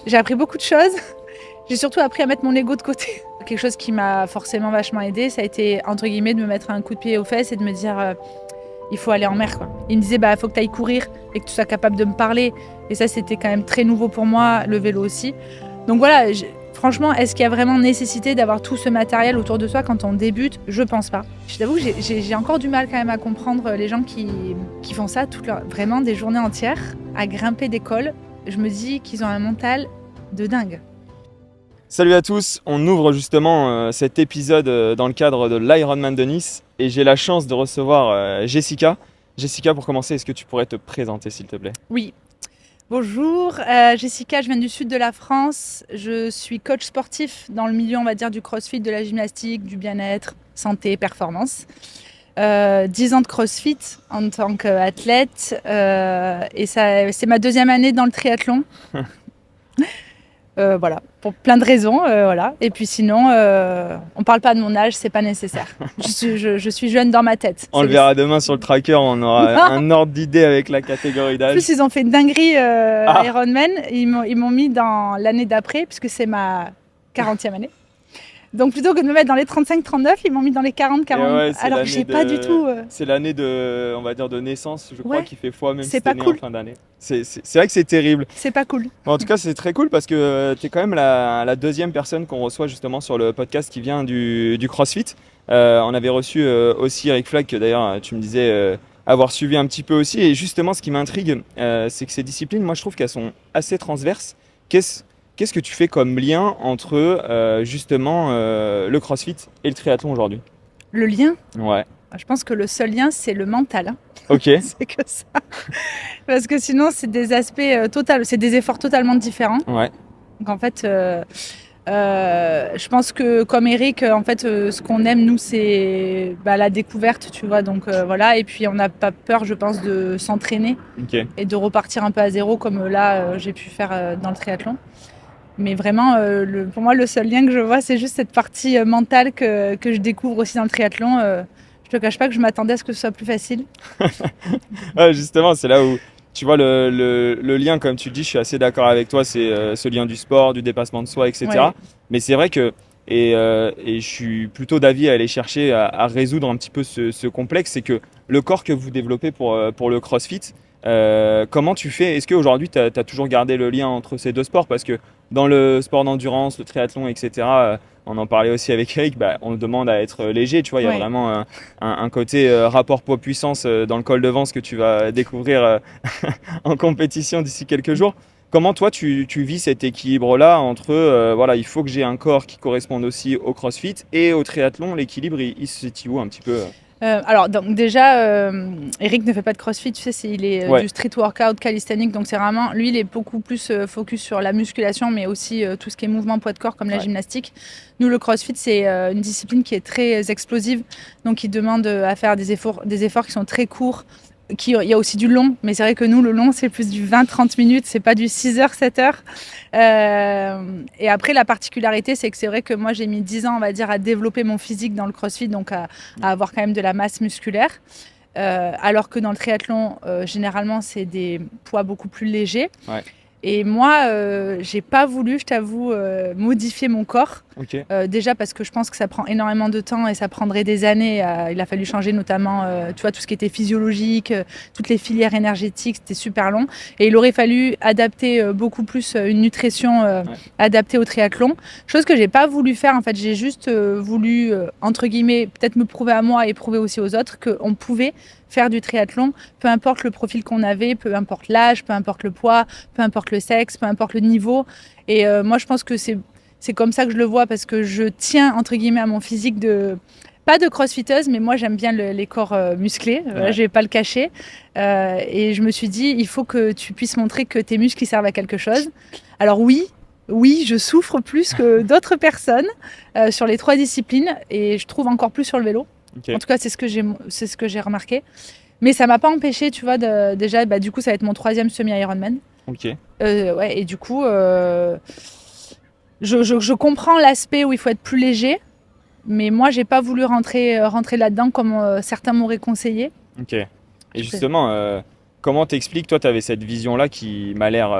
J'ai appris beaucoup de choses. J'ai surtout appris à mettre mon ego de côté. Quelque chose qui m'a forcément vachement aidée, ça a été, entre guillemets, de me mettre un coup de pied aux fesses et de me dire il faut aller en mer, quoi. Il me disait faut que tu ailles courir et que tu sois capable de me parler. Et ça, c'était quand même très nouveau pour moi, le vélo aussi. Donc voilà, franchement, est-ce qu'il y a vraiment nécessité d'avoir tout ce matériel autour de soi quand on débute? Je pense pas. Je t'avoue que j'ai encore du mal quand même à comprendre les gens qui font ça vraiment des journées entières à grimper des cols. Je me dis qu'ils ont un mental de dingue. Salut à tous, on ouvre justement cet épisode dans le cadre de l'Ironman de Nice et j'ai la chance de recevoir Jessica. Jessica, pour commencer, est-ce que tu pourrais te présenter s'il te plaît? Oui. Bonjour, Jessica, je viens du sud de la France. Je suis coach sportif dans le milieu, on va dire, du crossfit, de la gymnastique, du bien-être, santé, performance. 10 ans de crossfit en tant qu'athlète et c'est ma deuxième année dans le triathlon. Voilà, pour plein de raisons, voilà. Et puis sinon, on parle pas de mon âge, c'est pas nécessaire. Je suis jeune dans ma tête. On le verra demain sur le tracker, on aura un ordre d'idée avec la catégorie En d'âge. plus, ils ont fait une dinguerie Ironman. Ils m'ont mis dans l'année d'après, puisque c'est ma 40e année. Donc plutôt que de me mettre dans les 35-39, ils m'ont mis dans les 40-40. Ouais, alors que j'ai pas du tout. C'est l'année de, on va dire, de naissance, je crois, Ouais, qui fait foi, même c'est si t'es pas né cool. en fin d'année. C'est vrai que c'est terrible. C'est pas cool. Bon, en tout cas, c'est très cool parce que tu es quand même la deuxième personne qu'on reçoit justement sur le podcast qui vient du CrossFit. On avait reçu aussi Eric Flag, que d'ailleurs tu me disais avoir suivi un petit peu aussi. Et justement, ce qui m'intrigue, c'est que ces disciplines, moi je trouve qu'elles sont assez transverses. Qu'est-ce que tu fais comme lien entre justement le CrossFit et le triathlon aujourd'hui? Le lien, Ouais, je pense que le seul lien, c'est le mental. Hein. ok, C'est que ça. Parce que sinon, c'est des aspects c'est des efforts totalement différents. ouais, Donc en fait, je pense que comme Eric, en fait, ce qu'on aime nous, c'est la découverte, tu vois. Donc voilà. Et puis on n'a pas peur, je pense, de s'entraîner ok. et de repartir un peu à zéro, comme là, j'ai pu faire dans le triathlon. Mais vraiment, pour moi, le seul lien que je vois, c'est juste cette partie mentale que je découvre aussi dans le triathlon. Je te cache pas que je m'attendais à ce que ce soit plus facile. Ouais, justement, c'est là où tu vois le lien, comme tu le dis, je suis assez d'accord avec toi, c'est ce lien du sport, du dépassement de soi, etc. Ouais. Mais c'est vrai que, et je suis plutôt d'avis à aller chercher à résoudre un petit peu ce complexe, c'est que le corps que vous développez pour le CrossFit, comment tu fais? Est-ce qu'aujourd'hui, tu as toujours gardé le lien entre ces deux sports? Parce que dans le sport d'endurance, le triathlon, etc., on en parlait aussi avec Eric, on demande à être léger, tu vois, il y a Ouais. vraiment un côté rapport poids-puissance dans le col de Vence que tu vas découvrir en compétition d'ici quelques jours. Comment toi tu vis cet équilibre-là entre voilà, il faut que j'ai un corps qui corresponde aussi au CrossFit et au triathlon, l'équilibre il se situe où un petit peu? Alors donc déjà, Eric ne fait pas de crossfit, tu sais, il est Ouais, du street workout calisthenics, donc c'est vraiment, lui il est beaucoup plus focus sur la musculation, mais aussi tout ce qui est mouvement poids de corps comme la ouais, gymnastique. Nous le crossfit c'est une discipline qui est très explosive, donc il demande à faire des efforts qui sont très courts. Il y a aussi du long, mais c'est vrai que nous, le long, c'est plus du 20-30 minutes, c'est pas du 6h, 7h. Et après, la particularité, c'est que c'est vrai que moi, j'ai mis 10 ans, on va dire, à développer mon physique dans le crossfit, donc à avoir quand même de la masse musculaire. Alors que dans le triathlon, généralement, c'est des poids beaucoup plus légers. ouais, Et moi, j'ai pas voulu, je t'avoue, modifier mon corps. ok, Déjà parce que je pense que ça prend énormément de temps et ça prendrait des années. Il a fallu changer notamment, tu vois, tout ce qui était physiologique, toutes les filières énergétiques, c'était super long. Et il aurait fallu adapter beaucoup plus une nutrition ouais, adaptée au triathlon. Chose que j'ai pas voulu faire. En fait, j'ai juste voulu, entre guillemets, peut-être me prouver à moi et prouver aussi aux autres qu'on pouvait faire du triathlon, peu importe le profil qu'on avait, peu importe l'âge, peu importe le poids, peu importe le sexe, peu importe le niveau. Et moi, je pense que c'est comme ça que je le vois parce que je tiens, entre guillemets, à mon physique pas de crossfiteuse, mais moi j'aime bien les corps musclés, ouais. je vais pas le cacher. Et je me suis dit, il faut que tu puisses montrer que tes muscles ils servent à quelque chose. Alors oui, je souffre plus que d'autres personnes sur les 3 disciplines et je trouve encore plus sur le vélo. Ok. En tout cas, c'est ce que j'ai remarqué. Mais ça m'a pas empêché, tu vois, déjà, du coup, ça va être mon 3e semi-Ironman. Ok. Ouais, et du coup, je comprends l'aspect où il faut être plus léger, mais moi, j'ai pas voulu rentrer là-dedans comme certains m'auraient conseillé. Ok. Et Je sais. justement, Comment t'expliques, toi, tu avais cette vision-là qui m'a l'air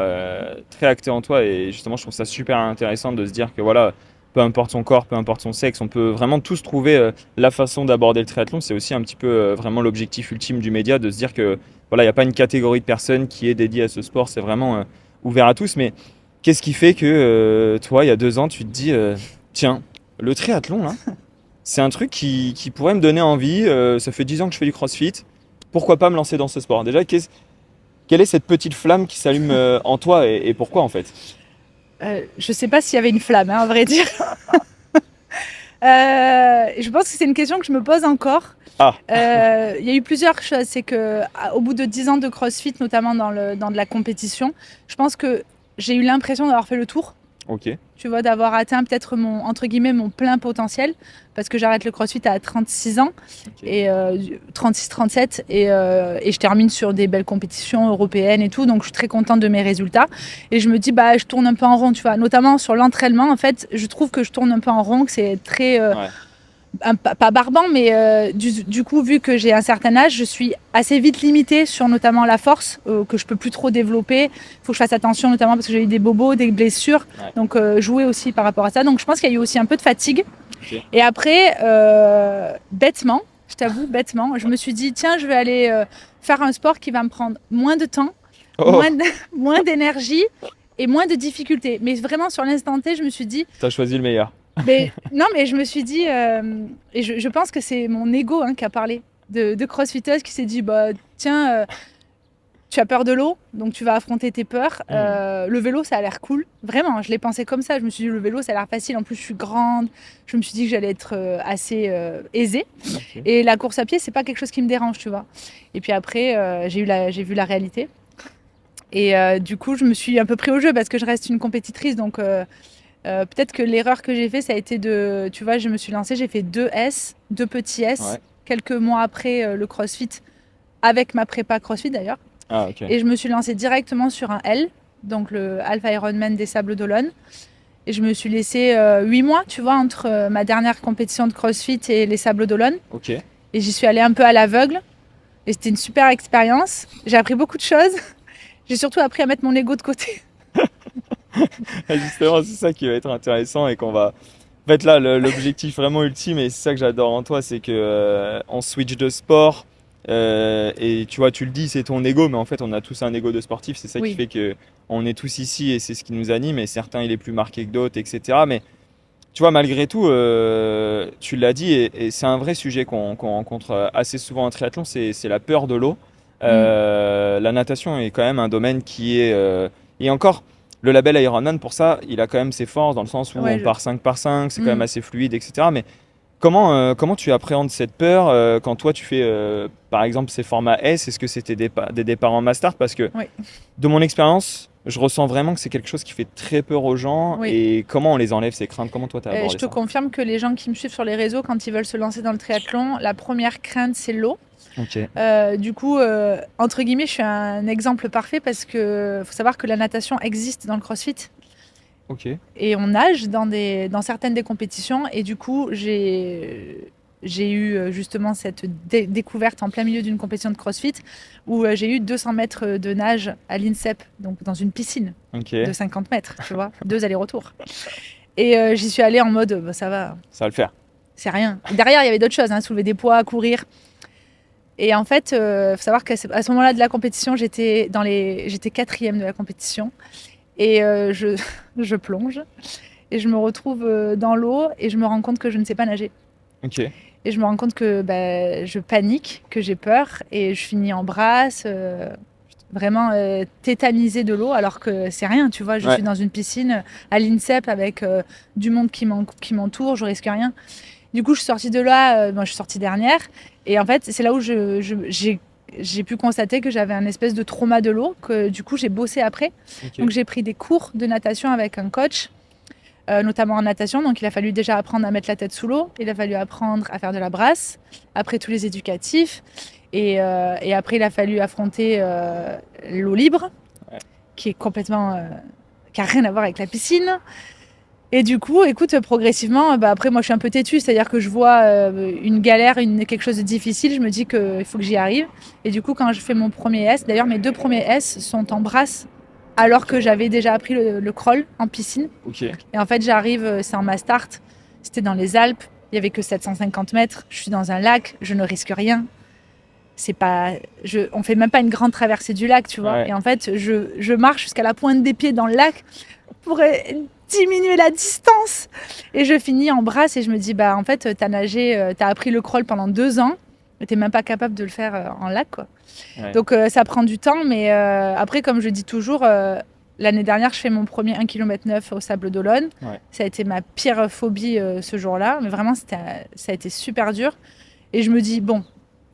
très actée en toi et justement, je trouve ça super intéressant de se dire que voilà, peu importe son corps, peu importe son sexe, on peut vraiment tous trouver la façon d'aborder le triathlon. C'est aussi un petit peu vraiment l'objectif ultime du média de se dire que voilà, il n'y a pas une catégorie de personnes qui est dédiée à ce sport, c'est vraiment ouvert à tous. Mais qu'est-ce qui fait que toi, il y a 2 ans, tu te dis tiens, le triathlon, là, c'est un truc qui pourrait me donner envie. Ça fait 10 ans que je fais du crossfit. Pourquoi pas me lancer dans ce sport? Déjà, quelle est cette petite flamme qui s'allume en toi et pourquoi en fait? Je sais pas s'il y avait une flamme, hein, à vrai dire. Je pense que c'est une question que je me pose encore. Ah, Il y a eu plusieurs choses. C'est que au bout de 10 ans de CrossFit, notamment dans de la compétition, je pense que j'ai eu l'impression d'avoir fait le tour. ok. Tu vois, d'avoir atteint peut-être entre guillemets, mon plein potentiel. Parce que j'arrête le CrossFit à 36 ans, Ok. et 36-37, et je termine sur des belles compétitions européennes et tout. Donc, je suis très contente de mes résultats. Et je me dis, bah, je tourne un peu en rond, tu vois. Notamment sur l'entraînement, en fait, je trouve que je tourne un peu en rond, que c'est très... Ouais. pas barbant, mais du coup, vu que j'ai un certain âge, je suis assez vite limitée sur notamment la force, que je peux plus trop développer. Il faut que je fasse attention, notamment parce que j'ai eu des bobos, des blessures. Ouais. Donc, jouer aussi par rapport à ça. Donc, je pense qu'il y a eu aussi un peu de fatigue. Ok. Et après, bêtement, je t'avoue, bêtement, je me suis dit, tiens, je vais aller faire un sport qui va me prendre moins de temps, Oh, moins d'énergie et moins de difficultés. Mais vraiment, sur l'instant T, je me suis dit, t'as choisi le meilleur. non, mais je me suis dit, et je pense que c'est mon ego, hein, qui a parlé, de crossfiteuse qui s'est dit, bah, tiens, tu as peur de l'eau, donc tu vas affronter tes peurs. Le vélo, ça a l'air cool. Vraiment, je l'ai pensé comme ça. Je me suis dit, le vélo, ça a l'air facile. En plus, je suis grande. Je me suis dit que j'allais être assez aisée. Ok. Et la course à pied, c'est pas quelque chose qui me dérange, tu vois. Et puis après, j'ai vu la réalité. Et du coup, je me suis un peu pris au jeu parce que je reste une compétitrice. Donc, peut-être que l'erreur que j'ai fait, ça a été de... Tu vois, je me suis lancée, j'ai fait 2 petits S, Ouais. quelques mois après le CrossFit, avec ma prépa CrossFit d'ailleurs. Ah, ok. Et je me suis lancée directement sur un L, donc le Alpha Ironman des Sables d'Olonne. Et je me suis laissée 8 mois, tu vois, entre ma dernière compétition de CrossFit et les Sables d'Olonne. Ok. Et j'y suis allée un peu à l'aveugle. Et c'était une super expérience. J'ai appris beaucoup de choses. J'ai surtout appris à mettre mon ego de côté. Et justement, c'est ça qui va être intéressant et qu'on va. En fait, là, l'objectif vraiment ultime, et c'est ça que j'adore en toi, c'est que on switch de sport. Et tu vois, tu le dis, c'est ton ego, mais en fait, on a tous un ego de sportif. C'est ça qui Oui. fait que on est tous ici et c'est ce qui nous anime. Et certains, il est plus marqué que d'autres, etc. Mais tu vois, malgré tout, tu l'as dit, et c'est un vrai sujet qu'on rencontre assez souvent en triathlon, c'est la peur de l'eau. La natation est quand même un domaine qui est... et encore, le label Ironman, pour ça, il a quand même ses forces, dans le sens où Ouais, on part 5 par 5, c'est quand même Mm. assez fluide, etc. Mais comment tu appréhendes cette peur quand toi, tu fais, par exemple, ces formats S? Est-ce que c'était des départs en mass start? Parce que, Oui. de mon expérience, je ressens vraiment que c'est quelque chose qui fait très peur aux gens. Oui. Et comment on les enlève, ces craintes? Comment toi, tu as Je abordé te ça? confirme que les gens qui me suivent sur les réseaux, quand ils veulent se lancer dans le triathlon, la première crainte, c'est l'eau. Ok. Du coup, entre guillemets, je suis un exemple parfait parce que faut savoir que la natation existe dans le CrossFit Ok. et on nage dans certaines des compétitions. Et du coup, j'ai eu justement cette découverte en plein milieu d'une compétition de CrossFit où j'ai eu 200 mètres de nage à l'INSEP, donc dans une piscine Ok. de 50 mètres, tu vois, 2 allers-retours. Et j'y suis allée en mode, bah, ça va, Ça va le faire. c'est rien. Et derrière, il y avait d'autres choses, hein, soulever des poids, courir. Et en fait, faut savoir qu'à ce moment-là de la compétition, j'étais 4e de la compétition. Et je plonge. Et je me retrouve dans l'eau et je me rends compte que je ne sais pas nager. Ok. Et je me rends compte que je panique, que j'ai peur. Et je finis en brasse, vraiment tétanisée de l'eau, alors que c'est rien, tu vois. Je Ouais. suis dans une piscine à l'INSEP avec du monde qui m'entoure, je risque rien. Du coup, je suis sortie de là, je suis sortie dernière. Et en fait, c'est là où j'ai pu constater que j'avais un espèce de trauma de l'eau, que du coup, j'ai bossé après. Ok. Donc, j'ai pris des cours de natation avec un coach, notamment en natation. Donc, il a fallu déjà apprendre à mettre la tête sous l'eau. Il a fallu apprendre à faire de la brasse. Après, tous les éducatifs. Et après, il a fallu affronter l'eau libre, Ouais. qui est complètement... qui n'a rien à voir avec la piscine. Et du coup, écoute, progressivement, après, moi, je suis un peu têtue, c'est-à-dire que je vois une galère, quelque chose de difficile, je me dis qu'il faut que j'y arrive. Et du coup, quand je fais mon premier S, d'ailleurs, mes 2 premiers S sont en brasse, alors que j'avais déjà appris le crawl en piscine. Ok. Et en fait, j'arrive, c'est en ma start, c'était dans les Alpes, il y avait que 750 mètres, je suis dans un lac, je ne risque rien. C'est pas, on fait même pas une grande traversée du lac, tu vois. Ouais. Et en fait, je marche jusqu'à la pointe des pieds dans le lac pour diminuer la distance. Et je finis en brasse et je me dis, bah en fait, t'as nagé, t'as appris le crawl pendant 2 ans, et t'es même pas capable de le faire en lac, quoi. Ouais. Donc ça prend du temps, mais après, comme je dis toujours, l'année dernière, je fais mon premier 1,9 km au Sable d'Olonne. Ouais. Ça a été ma pire phobie ce jour-là, mais vraiment, ça a été super dur. Et je me dis, bon,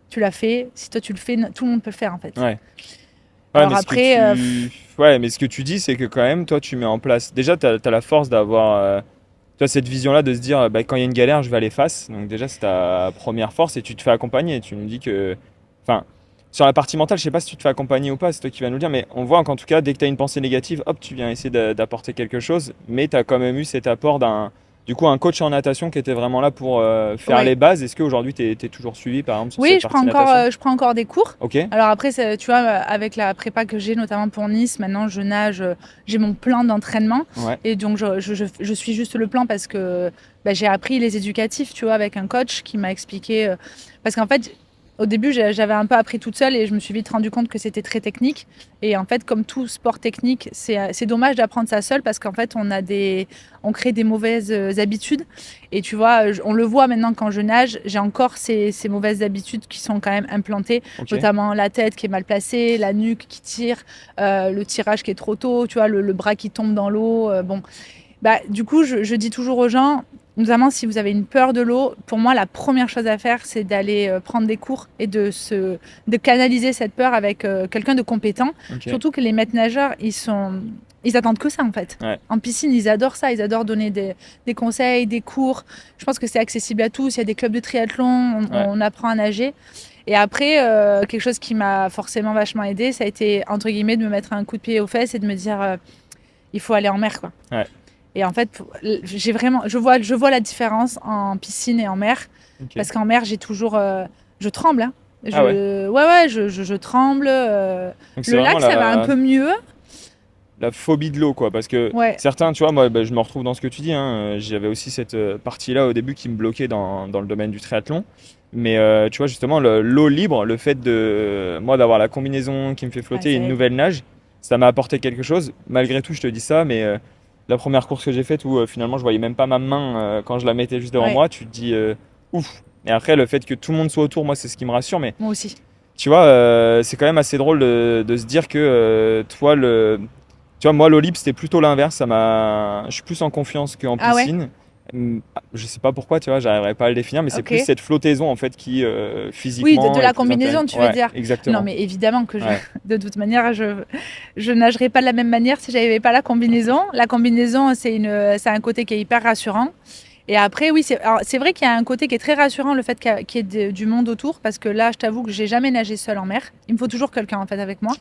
tu l'as fait, si toi tu le fais, tout le monde peut le faire en fait. Ouais. Alors mais après, mais ce que tu dis, c'est que quand même, toi, tu mets en place. Déjà, tu as la force d'avoir tu vois, cette vision-là de se dire, bah, quand il y a une galère, je vais aller face. Donc, déjà, c'est ta première force et tu te fais accompagner. Tu nous dis que. Enfin, sur la partie mentale, je sais pas si tu te fais accompagner ou pas, c'est toi qui vas nous le dire, mais on voit qu'en tout cas, dès que tu as une pensée négative, hop, tu viens essayer d'apporter quelque chose. Mais tu as quand même eu cet apport du coup, un coach en natation qui était vraiment là pour faire ouais. les bases. Est-ce qu'aujourd'hui, tu es toujours suivi, par exemple, sur Oui, cette partie natation? je prends encore des cours. Ok. Alors après, tu vois, avec la prépa que j'ai, notamment pour Nice, maintenant je nage, j'ai mon plan d'entraînement. Ouais. Et donc je suis juste le plan parce que j'ai appris les éducatifs, tu vois, avec un coach qui m'a expliqué. Parce qu'en fait, au début, j'avais un peu appris toute seule et je me suis vite rendu compte que c'était très technique. Et en fait, comme tout sport technique, c'est dommage d'apprendre ça seul parce qu'en fait, on crée des mauvaises habitudes. Et tu vois, on le voit maintenant quand je nage, j'ai encore ces mauvaises habitudes qui sont quand même implantées, Ok. notamment la tête qui est mal placée, la nuque qui tire, le tirage qui est trop tôt, tu vois, le bras qui tombe dans l'eau. Bon, du coup, je dis toujours aux gens, notamment si vous avez une peur de l'eau, pour moi, la première chose à faire, c'est d'aller prendre des cours et de canaliser cette peur avec quelqu'un de compétent. Ok. Surtout que les maîtres nageurs, ils attendent que ça en fait. Ouais. En piscine, ils adorent ça, ils adorent donner des conseils, des cours. Je pense que c'est accessible à tous. Il y a des clubs de triathlon, on apprend à nager. Et après, quelque chose qui m'a forcément vachement aidé, ça a été entre guillemets de me mettre un coup de pied aux fesses et de me dire il faut aller en mer, quoi. Ouais. Et en fait, je vois la différence en piscine et en mer. Ok. Parce qu'en mer, j'ai toujours, je tremble. Hein. ouais. Je tremble. Donc, c'est Le vraiment lac, ça va un peu mieux. la phobie de l'eau, quoi. Parce que Ouais. certains, tu vois, moi, je me retrouve dans ce que tu dis. Hein. J'avais aussi cette partie-là au début qui me bloquait dans le domaine du triathlon. Mais tu vois, justement, l'eau libre, le fait moi, d'avoir la combinaison qui me fait flotter et une nouvelle nage, ça m'a apporté quelque chose. Malgré tout, je te dis ça, mais la première course que j'ai faite où finalement je voyais même pas ma main quand je la mettais juste devant moi, tu te dis ouf. Et après, le fait que tout le monde soit autour, moi, c'est ce qui me rassure. Mais moi aussi. tu vois, c'est quand même assez drôle de se dire que toi, tu vois, moi, l'eau libre, c'était plutôt l'inverse. Je suis plus en confiance qu'en piscine. Je sais pas pourquoi, tu vois, j'arriverai pas à le définir, mais c'est plus cette flottaison en fait qui physiquement. Oui, de la combinaison, tu veux dire. Exactement. Non, mais évidemment que de toute manière, je nagerais pas de la même manière si j'avais pas la combinaison. La combinaison, c'est un côté qui est hyper rassurant. Et après, oui, c'est vrai qu'il y a un côté qui est très rassurant, le fait qu'il y ait du monde autour, parce que là, je t'avoue que j'ai jamais nagé seule en mer. Il me faut toujours quelqu'un en fait avec moi.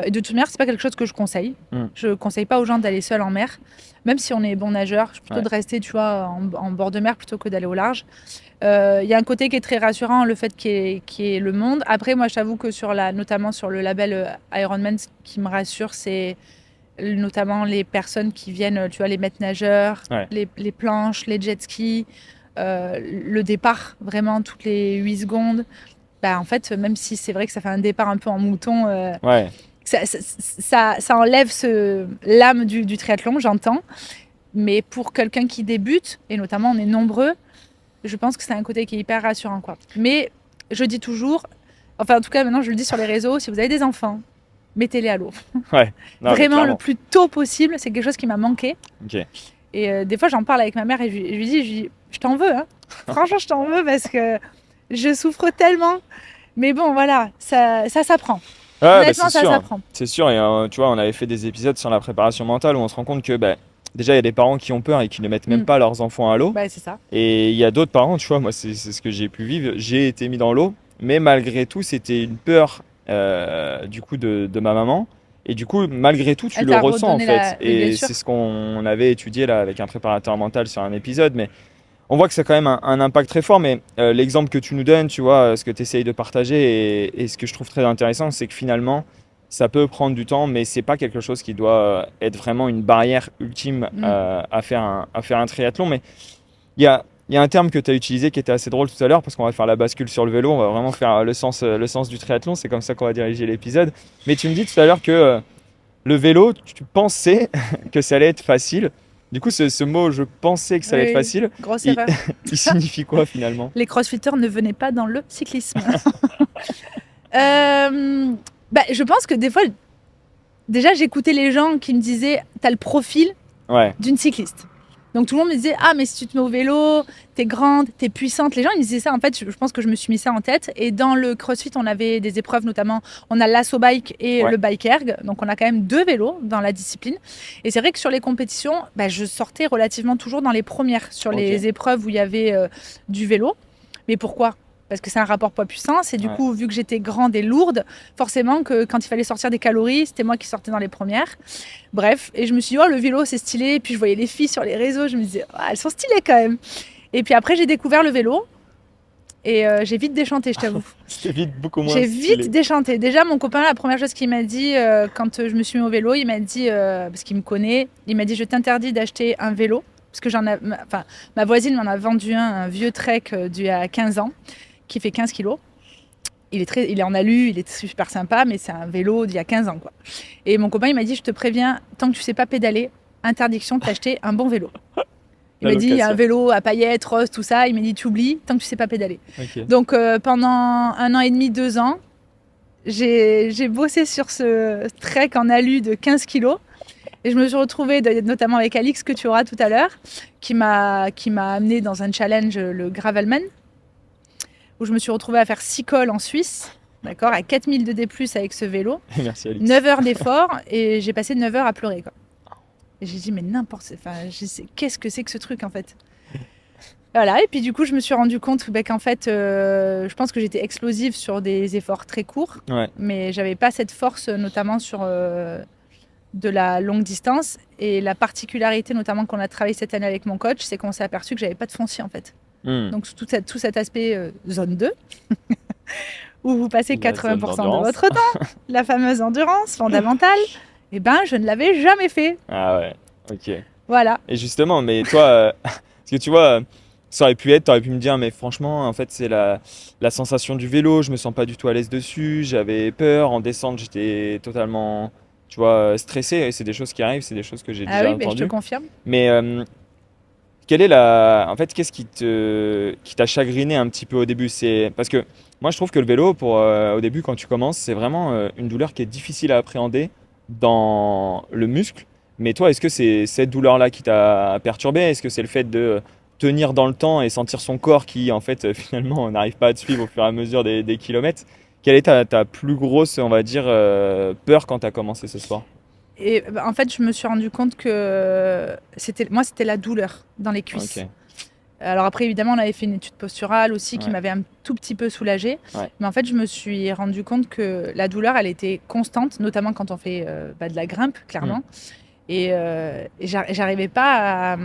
Et de toute manière, c'est pas quelque chose que je conseille. Je conseille pas aux gens d'aller seul en mer, même si on est bon nageur. Je suis plutôt de rester, tu vois, en bord de mer plutôt que d'aller au large. Il y a un côté qui est très rassurant, le fait qu'il y ait le monde. Après, moi, je t'avoue que notamment sur le label Ironman, ce qui me rassure, c'est notamment les personnes qui viennent, tu vois, les maîtres nageurs, les planches, les jet skis, le départ, vraiment toutes les 8 secondes. En fait, même si c'est vrai que ça fait un départ un peu en mouton, ça enlève l'âme du triathlon, j'entends. Mais pour quelqu'un qui débute, et notamment on est nombreux, je pense que c'est un côté qui est hyper rassurant, quoi. Mais je dis toujours, enfin en tout cas maintenant je le dis sur les réseaux, si vous avez des enfants, mettez-les à l'eau. Vraiment le plus tôt possible, c'est quelque chose qui m'a manqué. Et des fois j'en parle avec ma mère et je lui dis, je t'en veux, hein. Franchement je t'en veux parce que je souffre tellement. Mais bon voilà, ça s'apprend. Honnêtement, ça s'apprend. C'est sûr, et tu vois, on avait fait des épisodes sur la préparation mentale où on se rend compte que déjà il y a des parents qui ont peur et qui ne mettent même pas leurs enfants à l'eau. C'est ça. Et il y a d'autres parents, tu vois, moi c'est ce que j'ai pu vivre. J'ai été mis dans l'eau, mais malgré tout, c'était une peur du coup de ma maman. Et du coup, malgré tout, tu Elle le t'a ressens en redonné fait. Oui, bien Et sûr. c'est ce qu'on avait étudié là avec un préparateur mental sur un épisode. Mais on voit que ça a quand même un impact très fort. Mais l'exemple que tu nous donnes, tu vois, ce que tu essayes de partager et ce que je trouve très intéressant, c'est que finalement, ça peut prendre du temps, mais c'est pas quelque chose qui doit être vraiment une barrière ultime à faire un triathlon. Mais il y a un terme que tu as utilisé qui était assez drôle tout à l'heure, parce qu'on va faire la bascule sur le vélo, on va vraiment faire le sens du triathlon, c'est comme ça qu'on va diriger l'épisode. Mais tu me dis tout à l'heure que le vélo, tu pensais que ça allait être facile. Du coup, ce mot, je pensais que ça allait être Oui, facile, grosse il, erreur. il signifie quoi finalement? Les crossfitters ne venaient pas dans le cyclisme. Je pense que des fois, déjà, j'écoutais les gens qui me disaient t'as le profil Ouais, d'une cycliste. Donc tout le monde me disait ah mais si tu te mets au vélo, t'es grande, t'es puissante. Les gens ils me disaient ça en fait. Je pense que je me suis mis ça en tête. Et dans le CrossFit on avait des épreuves notamment. On a l'Asso Bike et ouais, le Bike Erg. Donc on a quand même 2 vélos dans la discipline. Et c'est vrai que sur les compétitions, je sortais relativement toujours dans les premières sur ok, les épreuves où il y avait du vélo. Mais pourquoi? Parce que c'est un rapport poids-puissance et du ouais. coup, vu que j'étais grande et lourde, forcément que quand il fallait sortir des calories, c'était moi qui sortais dans les premières. Bref, et je me suis dit, oh, le vélo, c'est stylé. Et puis je voyais les filles sur les réseaux, je me disais, oh, elles sont stylées quand même. Et puis après, j'ai découvert le vélo et j'ai vite déchanté, je t'avoue. C'était vite beaucoup moins J'ai stylé. vite déchanté. Déjà, mon copain, la première chose qu'il m'a dit quand je me suis mis au vélo, il m'a dit, parce qu'il me connaît, il m'a dit, je t'interdis d'acheter un vélo. Parce que ma voisine m'en a vendu un vieux Trek d'il y a 15 ans, qui fait 15 kilos. Il est en alu, il est super sympa, mais c'est un vélo d'il y a 15 ans, quoi. Et mon copain, il m'a dit, je te préviens, tant que tu sais pas pédaler, interdiction de t'acheter un bon vélo. Il La m'a dit, il y a un location. vélo à paillettes, rose, tout ça. Il m'a dit, tu oublies, tant que tu sais pas pédaler. Ok. Donc pendant 1 an et demi, 2 ans, j'ai bossé sur ce trek en alu de 15 kilos. Et je me suis retrouvée, notamment avec Alix, que tu auras tout à l'heure, qui m'a amené dans un challenge, le Gravelman, où je me suis retrouvée à faire 6 cols en Suisse, d'accord, à 4000 de D+, avec ce vélo, Merci Alix. 9 heures d'effort, et j'ai passé 9 heures à pleurer, quoi. Et j'ai dit, mais qu'est-ce que c'est que ce truc, en fait? Voilà, et puis du coup, je me suis rendu compte qu'en fait, je pense que j'étais explosive sur des efforts très courts, Ouais. mais j'avais pas cette force, notamment sur de la longue distance. Et la particularité, notamment qu'on a travaillé cette année avec mon coach, c'est qu'on s'est aperçu que j'avais pas de foncier, en fait. Hmm. Donc tout cet aspect zone 2, où vous passez La zone 80% de d'endurance. votre temps, la fameuse endurance fondamentale, et je ne l'avais jamais fait. Ah ouais, ok. Voilà. Et justement, mais toi, parce que tu vois, ça aurait pu être, t'aurais pu me dire, mais franchement, en fait, c'est la sensation du vélo, je me sens pas du tout à l'aise dessus, j'avais peur, en descente, j'étais totalement, tu vois, stressé, et c'est des choses qui arrivent, c'est des choses que j'ai Ah déjà oui, mais je te entendues. confirme. Mais en fait, qu'est-ce qui t'a chagriné un petit peu au début? C'est parce que moi, je trouve que le vélo, au début, quand tu commences, c'est vraiment une douleur qui est difficile à appréhender dans le muscle. Mais toi, est-ce que c'est cette douleur-là qui t'a perturbé? Est-ce que c'est le fait de tenir dans le temps et sentir son corps qui, en fait, finalement, n'arrive pas à te suivre au fur et à mesure des kilomètres? Quelle est ta plus grosse, on va dire, peur quand tu as commencé ce sport? Et en fait, je me suis rendu compte que c'était la douleur dans les cuisses. Ok, Alors après, évidemment, on avait fait une étude posturale aussi qui ouais, m'avait un tout petit peu soulagée. ouais. Mais en fait, je me suis rendu compte que la douleur, elle était constante, notamment quand on fait de la grimpe, clairement. Et j'arrivais pas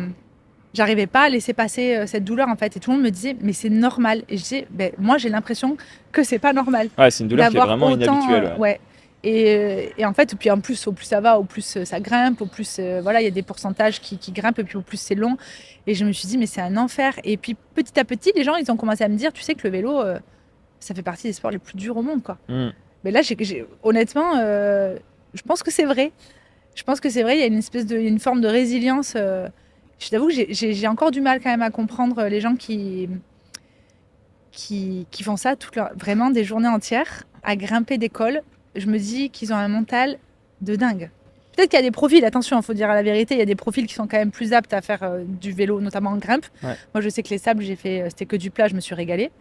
à laisser passer cette douleur, en fait. Et tout le monde me disait, mais c'est normal. Et je disais, moi, j'ai l'impression que c'est pas normal Ouais, c'est une douleur qui est d'avoir vraiment autant. inhabituelle. Ouais. Ouais. Et en fait, puis en plus, au plus ça va, au plus ça grimpe, au plus voilà, il y a des pourcentages qui grimpent, et puis au plus c'est long. Et je me suis dit, mais c'est un enfer. Et puis petit à petit, les gens, ils ont commencé à me dire, tu sais que le vélo, ça fait partie des sports les plus durs au monde, quoi. Hmm. Mais là, honnêtement, je pense que c'est vrai. Je pense que c'est vrai, il y a une forme de résilience. Je t'avoue que j'ai encore du mal quand même à comprendre les gens qui font ça vraiment des journées entières à grimper des cols. Je me dis qu'ils ont un mental de dingue. Peut-être qu'il y a des profils, attention, il faut dire la vérité, il y a des profils qui sont quand même plus aptes à faire du vélo, notamment en grimpe. Ouais. Moi, je sais que les sables, c'était que du plat, je me suis régalée.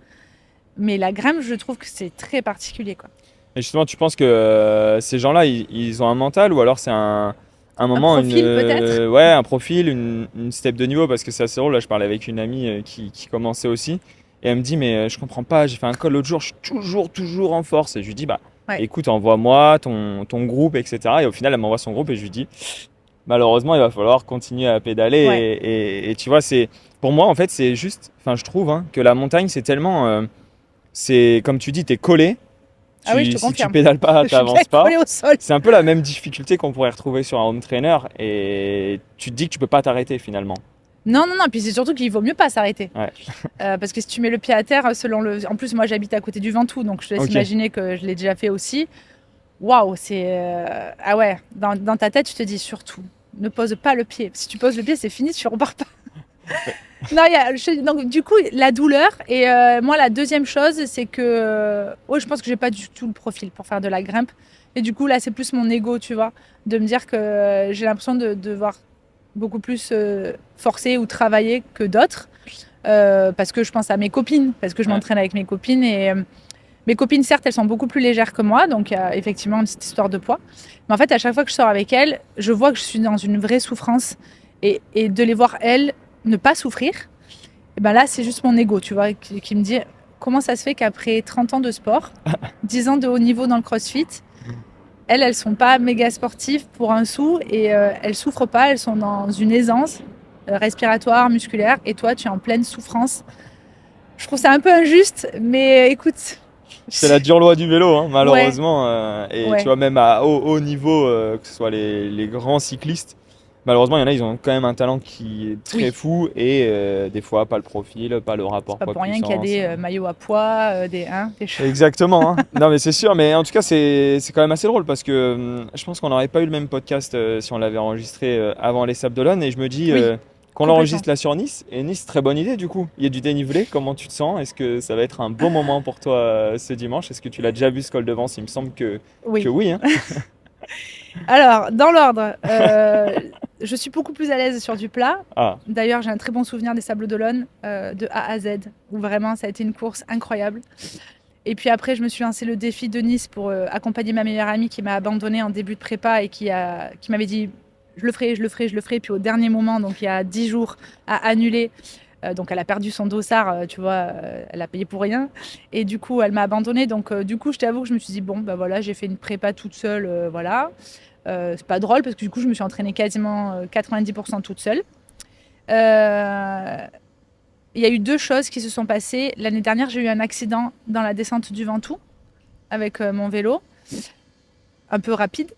Mais la grimpe, je trouve que c'est très particulier, quoi. Et justement, tu penses que ces gens-là, ils ont un mental ou alors c'est un moment, profil, peut-être. ouais, un profil, une step de niveau? Parce que c'est assez drôle. Là, je parlais avec une amie qui commençait aussi et elle me dit, mais je comprends pas, j'ai fait un col l'autre jour, je suis toujours en force. Et je lui dis, bah, Ouais. écoute, envoie-moi ton groupe, etc. Et au final, elle m'envoie son groupe et je lui dis, malheureusement, il va falloir continuer à pédaler. Ouais. Et tu vois, pour moi, en fait, c'est juste, enfin, je trouve que la montagne, c'est tellement, c'est comme tu dis, t'es collé. Ah oui, je te Si tu confirme. pédales pas, Je suis bien t'avances pas. collée au sol. C'est un peu la même difficulté qu'on pourrait retrouver sur un home trainer et tu te dis que tu peux pas t'arrêter finalement. Non, non, non. Puis c'est surtout qu'il vaut mieux pas s'arrêter. Ouais. Parce que si tu mets le pied à terre, selon le. En plus, moi, j'habite à côté du Ventoux, donc je te laisse Ok. imaginer que je l'ai déjà fait aussi. Waouh, c'est. Ah ouais, dans ta tête, tu te dis surtout, ne pose pas le pied. Si tu poses le pied, c'est fini, tu repars pas. Non, donc, du coup, la douleur. Et moi, la deuxième chose, c'est que. Je pense que j'ai pas du tout le profil pour faire de la grimpe. Et du coup, là, c'est plus mon ego, tu vois, de me dire que j'ai l'impression de devoir beaucoup plus forcer ou travailler que d'autres. Parce que je pense à mes copines, parce que je Ouais. m'entraîne avec mes copines. Et mes copines, certes, elles sont beaucoup plus légères que moi, donc il y a effectivement une petite histoire de poids. Mais en fait, à chaque fois que je sors avec elles, je vois que je suis dans une vraie souffrance. Et de les voir, elles, ne pas souffrir, et ben là, c'est juste mon ego, tu vois, qui me dit comment ça se fait qu'après 30 ans de sport, 10 ans de haut niveau dans le crossfit, elles sont pas méga sportives pour un sou et elles souffrent pas, elles sont dans une aisance respiratoire, musculaire, et toi, tu es en pleine souffrance. Je trouve ça un peu injuste, mais écoute. C'est la dure loi du vélo, hein, Ouais, malheureusement. Et tu ouais, vois, même à haut niveau, que ce soit les grands cyclistes, malheureusement, il y en a, ils ont quand même un talent qui est très oui. fou et des fois, pas le profil, pas le C'est rapport pas pour rien qu'il y a poids-puissance. des maillots à poids, des choses. Exactement, hein. Non, mais c'est sûr. Mais en tout cas, c'est quand même assez drôle parce que je pense qu'on n'aurait pas eu le même podcast si on l'avait enregistré avant les Sables d'Olonne. Et je me dis Oui, qu'on complètement. l'enregistre là sur Nice. Et Nice, très bonne idée du coup. Il y a du dénivelé. Comment tu te sens? Est-ce que ça va être un bon moment pour toi ce dimanche? Est-ce que tu l'as déjà vu ce col de Vence? Il me semble que Oui. oui, hein. Alors, dans l'ordre, je suis beaucoup plus à l'aise sur du plat. Ah, D'ailleurs, j'ai un très bon souvenir des Sables d'Olonne, de A à Z, où vraiment ça a été une course incroyable. Et puis après, je me suis lancé le défi de Nice pour accompagner ma meilleure amie qui m'a abandonnée en début de prépa et qui m'avait dit je le ferai, je le ferai, je le ferai. Puis au dernier moment, donc il y a 10 jours, a annulé. Donc elle a perdu son dossard, tu vois, elle a payé pour rien. Et du coup, elle m'a abandonnée. Donc du coup, je t'avoue que je me suis dit, bon, bah voilà, j'ai fait une prépa toute seule, voilà. C'est pas drôle parce que du coup, je me suis entraînée quasiment 90% toute seule. Euh, Il y a eu deux choses qui se sont passées. L'année dernière, j'ai eu un accident dans la descente du Ventoux avec mon vélo, un peu rapide,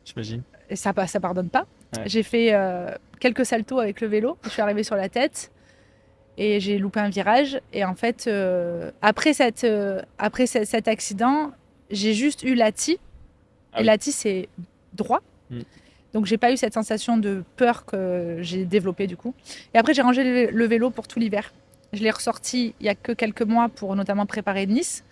j'imagine. et ça pardonne pas. Ouais. J'ai fait quelques saltos avec le vélo, je suis arrivée sur la tête et j'ai loupé un virage. Et en fait, après cet accident, j'ai juste eu l'ATI. Ah Et oui. l'ATI, c'est droit. Mm. Donc j'ai pas eu cette sensation de peur que j'ai développée du coup. Et après j'ai rangé le vélo pour tout l'hiver. Je l'ai ressorti il y a que quelques mois pour notamment préparer Nice.